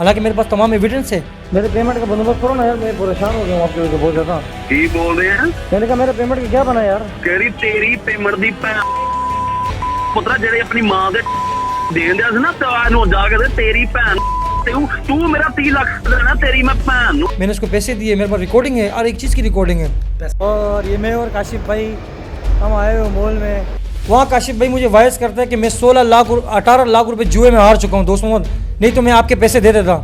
हालांकि मेरे पास तमाम एविडेंस है। मेरे पेमेंट का बंदोबस्त करो ना यार, मैं परेशान हो गया हूँ आपके वजह से बहुत ज़्यादा। की बोल रहे हैं? मैंने कहा मेरे पेमेंट का क्या बना यार? केड़ी तेरी पेमेंट दी भैन पुत्रा जेड़े अपनी मां दे देन दिया सी ना त्योहार नु जाके ते तेरी भैन तू मेरा 30 लाख देना तेरी मैं भैन नु। मैंने उसको पैसे दिए, मेरे पास रिकॉर्डिंग है और एक चीज़ की रिकॉर्डिंग है। और ये मैं और काशिफ भाई हम आए हुए मॉल में, वहाँ काशिफ भाई मुझे वॉइस करता है कि मैं 18 लाख रुपए जुए में हार चुका हूँ दोस्त मोहम्मद, नहीं तो मैं आपके पैसे दे देता।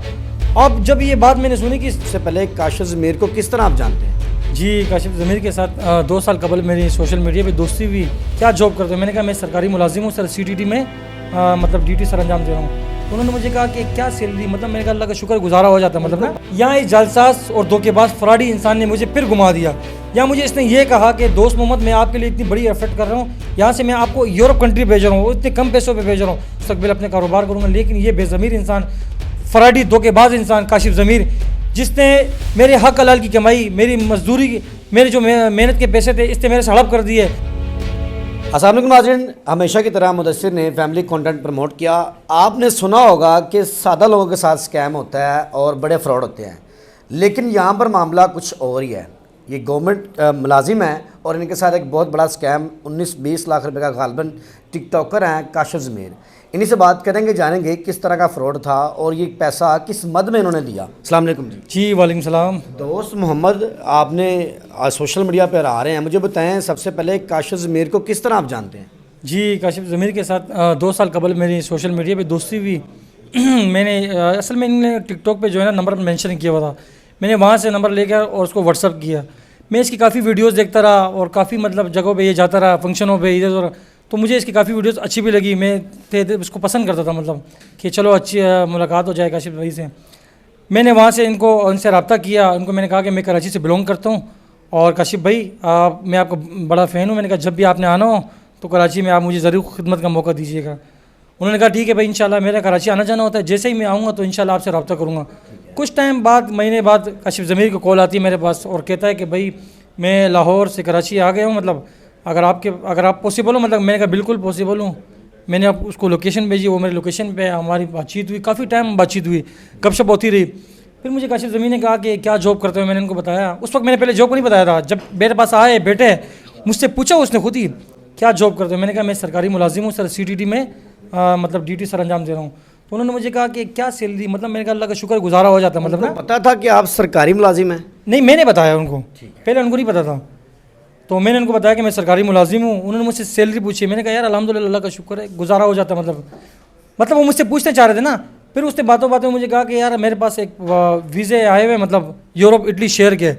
अब जब ये बात मैंने सुनी कि इससे पहले काशिफ ज़मीर को किस तरह आप जानते हैं? जी काशिफ ज़मीर के साथ 2 साल कबल मेरी सोशल मीडिया पे दोस्ती हुई। क्या जॉब करते हो? मैंने कहा मैं सरकारी मुलाजिम हूँ सर, CTT में मतलब ड्यूटी सर अंजाम दे रहा हूँ। उन्होंने मुझे कहा कि क्या सैलरी, मतलब मैंने कहा अल्लाह का शुक्र गुजारा हो जाता मतलब ना। यहाँ इस जालसाज और धोखेबाज फ्रॉडी इंसान ने मुझे फिर घुमा दिया। या मुझे इसने ये कहा कि दोस्त मोहम्मद मैं आपके लिए इतनी बड़ी एफर्ट कर रहा हूँ, यहाँ से मैं आपको यूरोप कंट्री भेज रहा हूँ, इतने कम पैसों पे भेज रहा हूँ, मुस्तकबिल अपने कारोबार करूँगा। लेकिन ये बेज़मीर इंसान, फ्रॉडी धोखेबाज इंसान काशिफ ज़मीर, जिसने मेरे हक हलाल की कमाई, मेरी मजदूरी, मेरे जो मेहनत के पैसे थे, इसने मेरे से हड़प कर दिए। अस्सलाम वालेकुम नाज़रीन, हमेशा की तरह मुदस्सिर ने फैमिली कंटेंट प्रमोट किया। आपने सुना होगा कि सादा लोगों के साथ स्कैम होता है और बड़े फ्रॉड होते हैं, लेकिन यहाँ पर मामला कुछ और ही है। ये गवर्नमेंट मुलाजिम है और इनके साथ एक बहुत बड़ा स्कैम 19-20 लाख रुपए का गालबन टिकटॉकर हैं काशिफ ज़मीर। इन्हीं से बात करेंगे, जानेंगे किस तरह का फ्रॉड था और ये पैसा किस मद में इन्होंने लिया। अस्सलाम वालेकुम जी वालेकुम सलाम। दोस्त मोहम्मद, आपने सोशल मीडिया पर आ रहे हैं, मुझे बताएं सबसे पहले काशिफ ज़मीर को किस तरह आप जानते हैं? जी काशिफ ज़मीर के साथ 2 साल कबल मेरी सोशल मीडिया पे दोस्ती हुई। मैंने असल में इन्होंने टिकटॉक पे जो है ना नंबर मेंशन किया हुआ था, मैंने वहाँ से नंबर लेकर और उसको व्हाट्सअप किया। मैं इसकी काफ़ी वीडियोस देखता रहा और काफ़ी मतलब जगहों पे ये जाता रहा, फंक्शनों पे इधर उधर, तो मुझे इसकी काफ़ी वीडियोस अच्छी भी लगी। मैं उसको पसंद करता था, मतलब कि चलो अच्छी मुलाकात हो जाए काशिफ भाई से। मैंने वहाँ से उनसे रब्ता किया। उनको मैंने कहा कि मैं कराची से बिलोंग करता हूँ और काशिफ भाई मैं आपका बड़ा फ़ैन हूँ। मैंने कहा जब भी आपने आना हो तो कराची में आप मुझे ज़रूर खिदमत का मौका दीजिएगा। उन्होंने कहा ठीक है भाई, इंशाल्लाह मेरा कराची आना जाना होता है, जैसे ही मैं आऊँगा तो इंशाल्लाह आपसे रब्ता करूँगा। कुछ टाइम बाद, महीने बाद काशिफ ज़मीर को कॉल आती है मेरे पास और कहता है कि भाई मैं लाहौर से कराची आ गया हूँ, मतलब अगर आप पॉसिबल हो। मतलब मैंने कहा बिल्कुल पॉसिबल हूँ। मैंने अब उसको लोकेशन भेजी, वो मेरे लोकेशन पे हमारी बातचीत हुई, काफ़ी टाइम बातचीत हुई, गपशप होती रही। फिर मुझे काशिफ ज़मीर ने कहा कि क्या जॉब करते हो, मैंने उनको बताया। उस वक्त मैंने पहले जॉब को नहीं बताया था। जब मेरे पास आए बैठे, मुझसे पूछा उसने खुद ही क्या जॉब करते हो, मैंने कहा मैं सरकारी मुलाजिम हूँ सर, CTT में मतलब ड्यूटी सर अंजाम दे रहा हूँ। तो उन्होंने मुझे कहा कि क्या सैलरी, मतलब मैंने कहा अल्लाह का शुक्र गुजारा हो जाता मतलब ना। पता था कि आप सरकारी मुलाजिम हैं? नहीं, मैंने बताया उनको, पहले उनको नहीं पता था, तो मैंने उनको बताया कि मैं सरकारी मुलाजिम हूँ। उन्होंने मुझसे सैलरी पूछी, मैंने कहा यार अल्हम्दुलिल्लाह अल्लाह का शुक्र है, गुजारा हो जाता मतलब वो मुझसे पूछने चाह रहे थे ना। फिर उसने बातों बातों मुझे कहा कि यार मेरे पास एक वीज़े आए हुए मतलब यूरोप इटली शेयर के,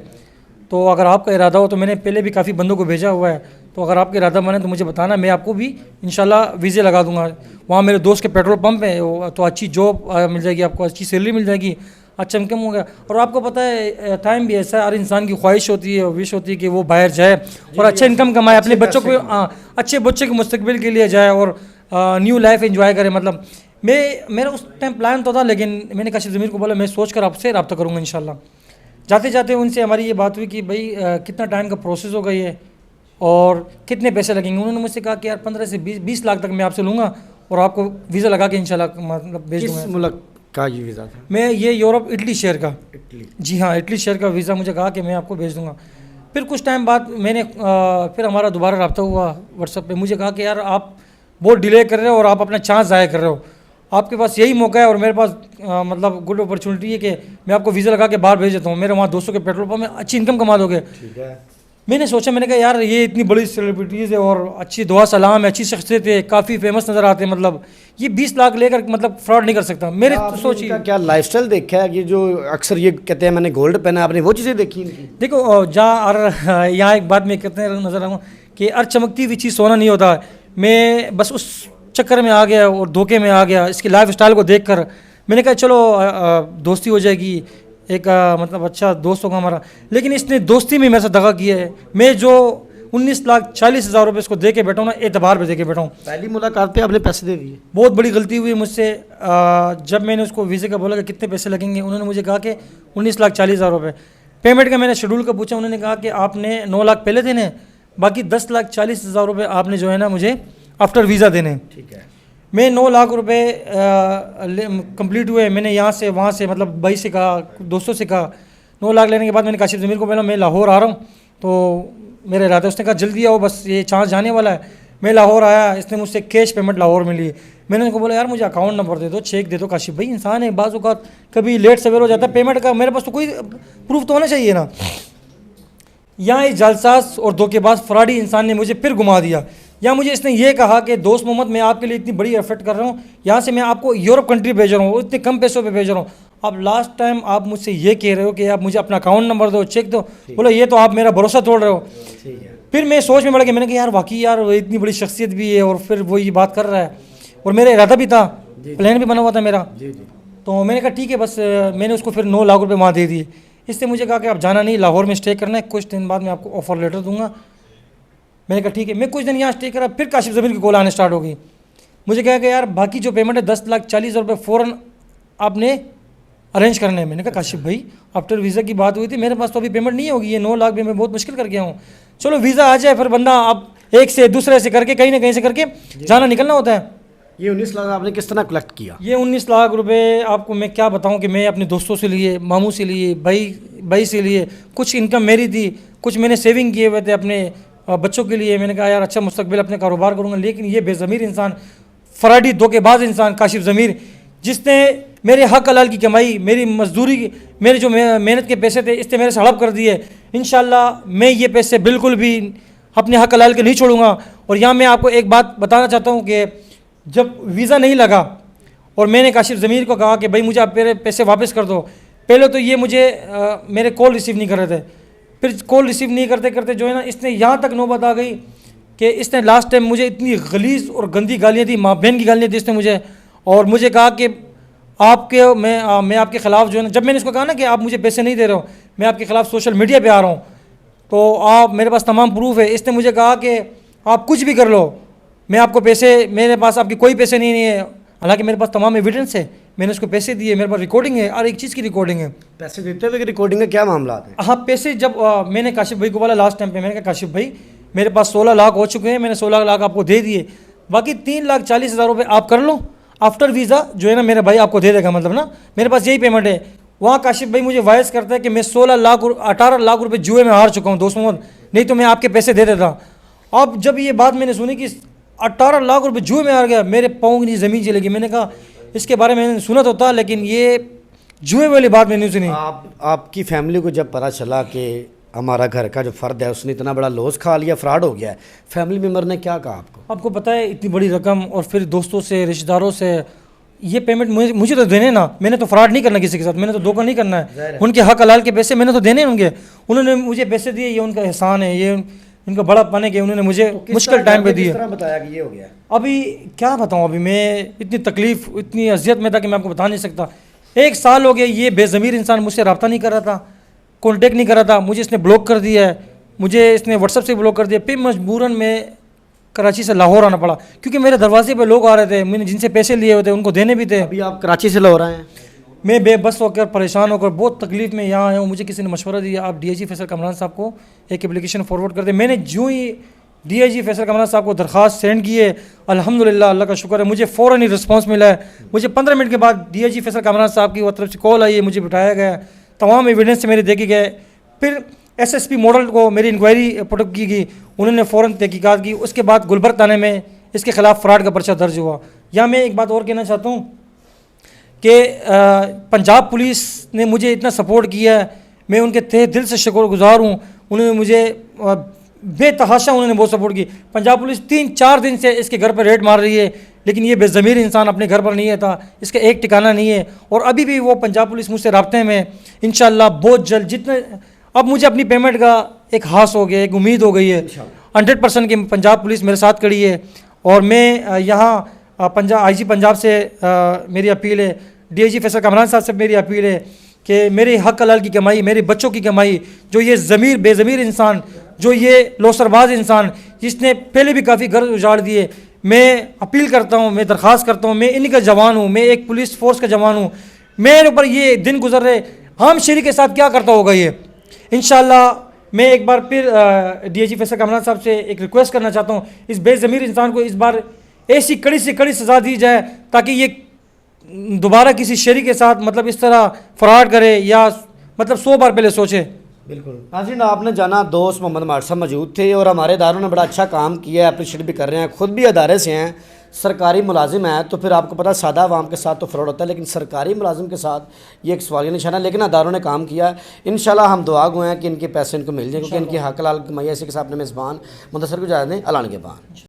तो अगर आपका इरादा हो तो मैंने पहले भी काफ़ी बंदों को भेजा हुआ है, तो अगर आपका इरादा बने तो मुझे बताना, मैं आपको भी इंशाल्लाह वीज़े लगा दूंगा। वहाँ मेरे दोस्त के पेट्रोल पंप है, तो अच्छी जॉब मिल जाएगी आपको, अच्छी सैलरी मिल जाएगी, अच्छा इनकम हो गया। और आपको पता है टाइम भी ऐसा है, हर इंसान की ख्वाहिश होती है, विश होती है कि वो बाहर जाए और अच्छा इनकम कमाए, अपने बच्चों को अच्छे बच्चे के मुस्तकबिल के लिए जाए और न्यू लाइफ एंजॉय करे। मतलब मेरा उस टाइम प्लान तो था, लेकिन मैंने काशिफ ज़मीर को बोला मैं सोच कर आपसे रब्ता करूँगा इंशाल्लाह। जाते जाते उनसे हमारी ये बात हुई कि भाई कितना टाइम का प्रोसेस होगा ये और कितने पैसे लगेंगे। उन्होंने मुझसे कहा कि यार 15 से 20 लाख तक मैं आपसे लूँगा और आपको वीज़ा लगा के इंशाल्लाह मतलब भेज दूँगा। किस मुल्क का ये वीज़ा था? मैं ये यूरोप इटली शेयर का। इटली? जी हाँ, इटली शेयर का वीज़ा मुझे कहा कि मैं आपको भेज दूँगा। फिर कुछ टाइम बाद मैंने फिर हमारा दोबारा रब्ता हुआ व्हाट्सएप पे। मुझे कहा कि यार आप बहुत डिले कर रहे हो और आप अपना चांस ज़ाया कर रहे हो, आपके पास यही मौका है और मेरे पास मतलब गुड अपॉर्चुनिटी है कि मैं आपको वीज़ा लगा के बाहर भेज देता हूँ, मेरे वहाँ दोस्तों के पेट्रोल पंप में अच्छी इनकम कमा दोगे। ठीक है। मैंने सोचा, मैंने कहा यार ये इतनी बड़ी सेलिब्रिटीज़ है और अच्छी दुआ सलाम है, अच्छी शख्सियत है, काफ़ी फेमस नज़र आते हैं, मतलब ये 20 लाख लेकर मतलब फ्रॉड नहीं कर सकता। मेरे तो सोचिए क्या लाइफस्टाइल देखा है कि जो अक्सर ये कहते हैं मैंने गोल्ड पहना, आपने वो चीज़ें देखी? देखो जहाँ यहाँ एक बात मैं कहते हैं नज़र आऊँ कि हर चमकती हुई चीज़ सोना नहीं होता। मैं बस उस चक्कर में आ गया और धोखे में आ गया, इसकी लाइफ स्टाइल को देख कर मैंने कहा चलो दोस्ती हो जाएगी, एक मतलब अच्छा दोस्त होगा हमारा। लेकिन इसने दोस्ती में मेरे साथ दगा किया है। मैं जो 19,40,000 रुपये इसको दे के बैठा हूँ ना, एतबार पे दे के बैठा हूँ। पहली मुलाकात पे आपने पैसे दे दिए? बहुत बड़ी गलती हुई मुझसे। जब मैंने उसको वीज़े का बोला कि कितने पैसे लगेंगे, उन्होंने मुझे कहा कि 19,40,000 रुपये। पेमेंट का मैंने शेड्यूल का पूछा, उन्होंने कहा कि आपने 9 लाख पहले देने, बाकी 10,40,000 रुपये आपने जो है ना मुझे आफ्टर वीज़ा देने। ठीक है। मैं 9 लाख रुपए कंप्लीट हुए, मैंने यहाँ से वहाँ से मतलब भाई से कहा, दोस्तों से कहा। 9 लाख लेने के बाद मैंने काशिफ ज़मीर को बोला मैं लाहौर आ रहा हूँ, तो मेरे इरादा, उसने कहा जल्दी आओ बस ये चांस जाने वाला है। मैं लाहौर आया, इसने मुझसे कैश पेमेंट लाहौर में ली। मैंने उनको बोला यार मुझे अकाउंट नंबर दे दो, चेक दे दो। काशिफ भाई इंसान है, बाज़ औक़ात कभी लेट सवेर हो जाता है पेमेंट का, मेरे पास तो कोई प्रूफ तो होना चाहिए ना। यहाँ इस जालसाज और धोखेबाज फ्रॉडी इंसान ने मुझे फिर घुमा दिया। या मुझे इसने ये कहा कि दोस्त मोहम्मद मैं आपके लिए इतनी बड़ी एफर्ट कर रहा हूँ, यहाँ से मैं आपको यूरोप कंट्री भेज रहा हूँ, इतने कम पैसों पे भेज रहा हूँ। अब लास्ट टाइम आप मुझसे ये कह रहे हो कि आप मुझे अपना अकाउंट नंबर दो, चेक दो, बोलो ये तो आप मेरा भरोसा तोड़ रहे हो। फिर मैं सोच में पड़ गया, मैंने कहा यार वाकई यार वो इतनी बड़ी शख्सियत भी है और फिर वो ये बात कर रहा है, और मेरा इरादा भी था, प्लान भी बना हुआ था मेरा। तो मैंने कहा ठीक है बस, मैंने उसको फिर 9 लाख रुपये वहाँ दे दिए। इसने मुझे कहा कि आप जाना नहीं, लाहौर में स्टे करना है, कुछ दिन बाद मैं आपको ऑफर लेटर दूंगा। मैंने कहा ठीक है। मैं कुछ दिन यहाँ स्टे करा, फिर काशिफ ज़मीर की कॉल आने स्टार्ट हो गई। मुझे कहा कि यार बाकी जो पेमेंट है 10,40,000 रुपये फ़ौरन आपने अरेंज करने हैं। मैंने कहा काशिफ भाई आफ्टर वीज़ा की बात हुई थी, मेरे पास तो अभी पेमेंट नहीं होगी, ये 9 लाख भी मैं बहुत मुश्किल कर गया हूँ। चलो वीज़ा आ जाए फिर बंदा आप एक से दूसरे से करके कहीं ना कहीं से करके जाना निकलना होता है। ये 19 लाख आपने किस तरह कलेक्ट किया? ये 19 लाख रुपए आपको मैं क्या बताऊं कि मैं अपने दोस्तों से लिए, मामू से लिए, भाई से लिए, कुछ इनकम मेरी थी, कुछ मैंने सेविंग किए हुए थे अपने बच्चों के लिए। मैंने कहा यार अच्छा मुस्तकबिल अपने कारोबार करूंगा। लेकिन ये बेज़मीर इंसान, फराडी धोखेबाज इंसान काशिफ ज़मीर, जिसने मेरे हक हलाल की कमाई, मेरी मजदूरी, मेरे जो मेहनत के पैसे थे इसने मेरे से हड़प कर दिए। इंशाल्लाह मैं ये पैसे बिल्कुल भी अपने हक हलाल के नहीं छोड़ूंगा। और यहाँ मैं आपको एक बात बताना चाहता हूँ कि जब वीज़ा नहीं लगा और मैंने काशिफ ज़मीर को कहा कि भाई मुझे आप मेरे पैसे वापस कर दो, पहले तो ये मुझे मेरे कॉल रिसीव नहीं कर रहे थे, फिर कॉल रिसीव नहीं करते करते जो है ना इसने यहाँ तक नौबत आ गई कि इसने लास्ट टाइम मुझे इतनी गलीज़ और गंदी गालियाँ दी, माँ बहन की गालियाँ दी इसने मुझे, और मुझे कहा कि आपके मैं आपके ख़िलाफ़ जो है ना, जब मैंने इसको कहा ना कि आप मुझे पैसे नहीं दे रहे हो, मैं आपके ख़िलाफ़ सोशल मीडिया पे आ रहा हूँ, तो आप मेरे पास तमाम प्रूफ है। इसने मुझे कहा कि आप कुछ भी कर लो, मैं आपको पैसे, मेरे पास आपके कोई पैसे नहीं है। हालांकि मेरे पास तमाम एविडेंस है, मैंने उसको पैसे दिए, मेरे पास रिकॉर्डिंग है, और एक चीज़ की रिकॉर्डिंग है। पैसे देते हुए रिकॉर्डिंग का क्या मामला है? हाँ पैसे जब मैंने काशिफ भाई को बोला लास्ट टाइम पे, मैंने कहा काशिफ भाई मेरे पास 16 लाख हो चुके हैं, मैंने 16 लाख आपको दे दिए, बाकी 3,40,000 रुपये आप कर लो, आफ्टर वीज़ा जो है ना मेरा भाई आपको दे देगा, मतलब ना मेरे पास यही पेमेंट है। वहाँ काशिफ भाई मुझे वॉइस करता है कि मैं 18 लाख रुपये जुए में हार चुका हूँ दोस्तों, नहीं तो मैं आपके पैसे दे देता। अब जब ये बात मैंने सुनी कि 18 लाख रुपये जुए में हार गया, मेरे पाँव की ज़मीन चलेगी। मैंने कहा इसके बारे में मैंने सुना तो था, लेकिन ये जुए वाली बात मैंने नहीं सुनी। आपकी फैमिली को जब पता चला कि हमारा घर का जो फ़र्द है उसने इतना बड़ा लॉस खा लिया, फ्रॉड हो गया है, फैमिली मेम्बर ने क्या कहा आपको? आपको पता है इतनी बड़ी रकम, और फिर दोस्तों से, रिश्तेदारों से ये पेमेंट मुझे तो देने ना, मैंने तो फ्रॉड नहीं करना किसी के साथ, मैंने तो धोखा नहीं करना है, उनके हक हलाल के पैसे मैंने तो देने हैं उनके, उन्होंने मुझे पैसे दिए, ये उनका एहसान है, ये इनका बड़ापन है कि उन्होंने मुझे मुश्किल टाइम पे दिए। बताया कि ये हो गया? अभी क्या बताऊँ, अभी मैं इतनी तकलीफ़, इतनी अजियत में था कि मैं आपको बता नहीं सकता। 1 साल हो गया ये बेज़मीर इंसान मुझसे रब्ता नहीं कर रहा था, कॉन्टेक्ट नहीं कर रहा था, मुझे इसने ब्लॉक कर दिया है, मुझे इसने व्हाट्सएप से ब्लॉक कर दिया। फिर मजबूरन मैं कराची से लाहौर आना पड़ा, क्योंकि मेरे दरवाजे पे लोग आ रहे थे, मैंने जिनसे पैसे लिए हुए थे उनको देने भी थे। अभी आप कराची से लाहौर आए हैं? मैं बेबस होकर, परेशान होकर, बहुत तकलीफ़ में यहाँ आया हूँ। मुझे किसी ने मशवरा दिया आप DIG फैसल कामरान साहब को एक एप्लीकेशन फॉरवर्ड कर दे। मैंने जो ही DIG फैसल कामरान साहब को दरख्वास्त सेंड की है, अल्हम्दुलिल्लाह अल्लाह का शुक्र है, मुझे फ़ौरन ही रिस्पांस मिला है। मुझे 15 मिनट के बाद DIG फैसल कामरान साहब की तरफ से कॉल आई है, मुझे बिठाया गया, तमाम एविडेंस मेरे देखे गए। फिर SSP मॉडल को मेरी इंक्वायरी पुटअप की गई, उन्होंने फ़ौरन तहकीकात की। उसके बाद गुलबर्ग थाने में इसके ख़िलाफ़ फ्रॉड का पर्चा दर्ज हुआ। या मैं एक बात और कहना चाहता हूँ कि पंजाब पुलिस ने मुझे इतना सपोर्ट किया है, मैं उनके तहे दिल से शुक्रगुज़ार हूँ। उन्होंने मुझे बेतहाशा उन्होंने बहुत सपोर्ट की। पंजाब पुलिस 3-4 दिन से इसके घर पर रेड मार रही है, लेकिन ये बेज़मीर इंसान अपने घर पर नहीं था, इसका एक ठिकाना नहीं है, और अभी भी वो पंजाब पुलिस मुझसे राब्ते में। इंशाल्लाह बहुत जल्द जितने, अब मुझे अपनी पेमेंट का एक हास हो गया, एक उम्मीद हो गई है 100% कि पंजाब पुलिस मेरे साथ खड़ी है। और मैं यहाँ IG पंजाब से मेरी अपील है, DIG फैसल कामरान साहब से मेरी अपील है कि मेरे हक हलाल की कमाई, मेरे बच्चों की कमाई, जो ये बेज़मीर इंसान, जो ये लोसरबाज इंसान जिसने पहले भी काफ़ी घर उजाड़ दिए, मैं अपील करता हूँ, मैं दरख्वास्त करता हूँ, मैं इन्हीं का जवान हूँ, मैं एक पुलिस फोर्स का जवान हूँ, मेरे ऊपर ये दिन गुजर रहे, हम शरीक के साथ क्या करता होगा ये। इंशाल्लाह मैं एक बार फिर DIG फैसल कामरान साहब से एक रिक्वेस्ट करना चाहता हूँ, इस बेज़मीर इंसान को इस बार ऐसी कड़ी से कड़ी सज़ा दी जाए ताकि ये दोबारा किसी शहरी के साथ मतलब इस तरह फ्रॉड करे या मतलब 100 बार पहले सोचे। बिल्कुल नाज़रीन, आपने जाना दोस्त मोहम्मद मार साहब मौजूद थे और हमारे इदारों ने बड़ा अच्छा काम किया है, अप्रिशिएट भी कर रहे हैं, खुद भी अदारे से हैं, सरकारी मुलाजिम है, तो फिर आपको पता सादा आवाम के साथ तो फ्रॉड होता है, लेकिन सरकारी मुलाजिम के साथ ये एक सवालिया निशाना है। लेकिन अदारों ने काम किया। इंशाल्लाह हम दुआ गो हैं कि इनके पैसे इनको मिल जाए, क्योंकि इनकी हक हलाल कमाई। ऐसे के साथ अपने मेज़बान मुदस्सिर को इजाज़त दें। अल्लाह के बान।